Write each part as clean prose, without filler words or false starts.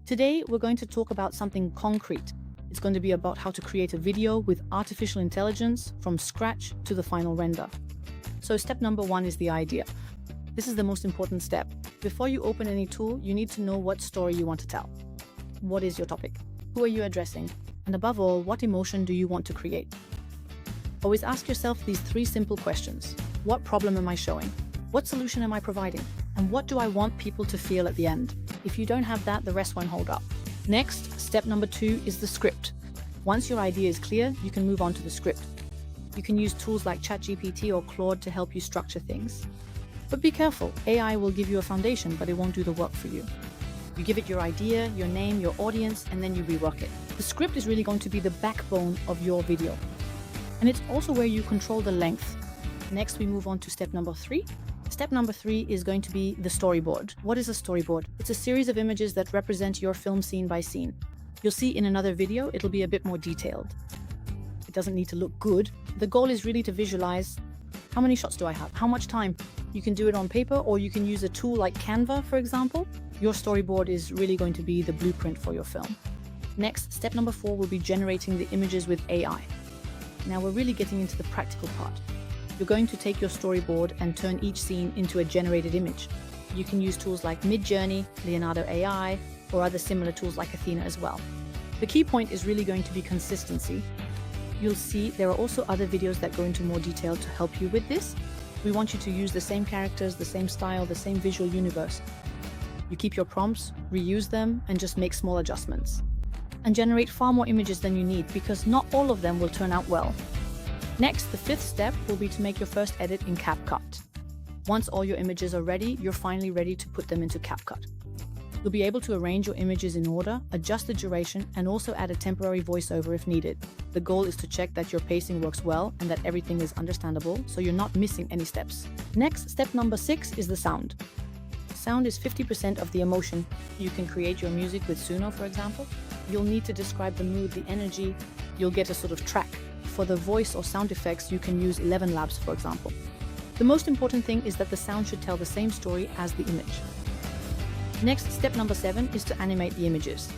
Today, we're going to talk about something concrete. It's going to be about how to create a video with artificial intelligence from scratch to the final render. So step number one is the idea. This is the most important step. Before you open any tool, you need to know what story you want to tell. What is your topic? Who are you addressing? And above all, what emotion do you want to create? Always ask yourself these three simple questions. What problem am I showing? What solution am I providing? And what do I want people to feel at the end? If you don't have that, the rest won't hold up. Next, step number 2 is the script. Once your idea is clear, you can move on to the script. You can use tools like ChatGPT or Claude to help you structure things. But be careful, AI will give you a foundation, but it won't do the work for you. You give it your idea, your name, your audience, and then you rework it. The script is really going to be the backbone of your video. And it's also where you control the length. Next, we move on to step number 3. Step number 3 is going to be the storyboard. What is a storyboard? It's a series of images that represent your film scene by scene. You'll see in another video, it'll be a bit more detailed. It doesn't need to look good. The goal is really to visualize how many shots do I have? How much time? You can do it on paper, or you can use a tool like Canva, for example. Your storyboard is really going to be the blueprint for your film. Next, step number 4 will be generating the images with AI. Now we're really getting into the practical part. You're going to take your storyboard and turn each scene into a generated image. You can use tools like Midjourney, Leonardo AI, or other similar tools like Athena as well. The key point is really going to be consistency. You'll see there are also other videos that go into more detail to help you with this. We want you to use the same characters, the same style, the same visual universe. You keep your prompts, reuse them, and just make small adjustments. And generate far more images than you need, because not all of them will turn out well. Next, the 5th step will be to make your first edit in CapCut. Once all your images are ready, you're finally ready to put them into CapCut. You'll be able to arrange your images in order, adjust the duration, and also add a temporary voiceover if needed. The goal is to check that your pacing works well and that everything is understandable, so you're not missing any steps. Next, step number 6 is the sound. Sound is 50% of the emotion. You can create your music with Suno, for example. You'll need to describe the mood, the energy. You'll get a sort of track. For the voice or sound effects, you can use 11 Labs, for example. The most important thing is that the sound should tell the same story as the image. Next, step number 7 is to animate the images.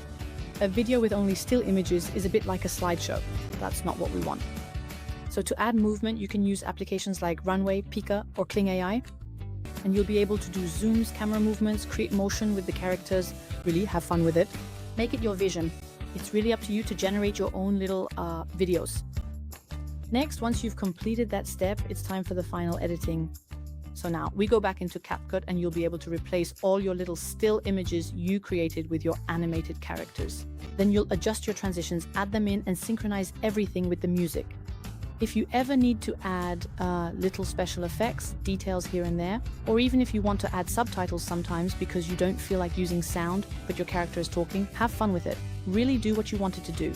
A video with only still images is a bit like a slideshow. That's not what we want. So to add movement, you can use applications like Runway, Pika, or Kling AI. And you'll be able to do zooms, camera movements, create motion with the characters, really have fun with it. Make it your vision. It's really up to you to generate your own little videos. Next, once you've completed that step, it's time for the final editing. So now we go back into CapCut and you'll be able to replace all your little still images you created with your animated characters. Then you'll adjust your transitions, add them in, and synchronize everything with the music. If you ever need to add little special effects, details here and there, or even if you want to add subtitles sometimes because you don't feel like using sound, but your character is talking, have fun with it. Really do what you wanted to do.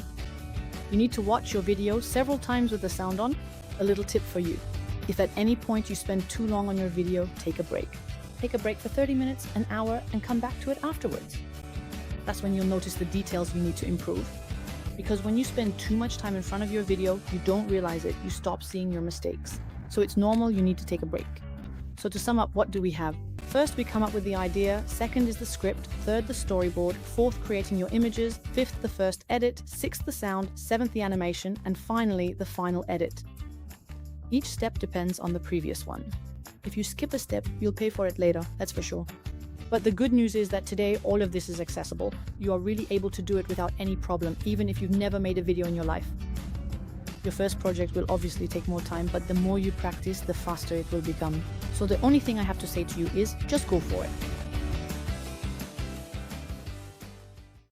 You need to watch your video several times with the sound on. A little tip for you. If at any point you spend too long on your video, take a break. Take a break for 30 minutes, an hour, and come back to it afterwards. That's when you'll notice the details you need to improve. Because when you spend too much time in front of your video, you don't realize it, you stop seeing your mistakes. So it's normal, you need to take a break. So to sum up, what do we have? First, we come up with the idea. Second is the script. Third, the storyboard. Fourth, creating your images. Fifth, the first edit. Sixth, the sound. Seventh, the animation. And finally, the final edit. Each step depends on the previous one. If you skip a step, you'll pay for it later, that's for sure. But the good news is that today, all of this is accessible. You are really able to do it without any problem, even if you've never made a video in your life. Your first project will obviously take more time, but the more you practice, the faster it will become. So the only thing I have to say to you is just go for it.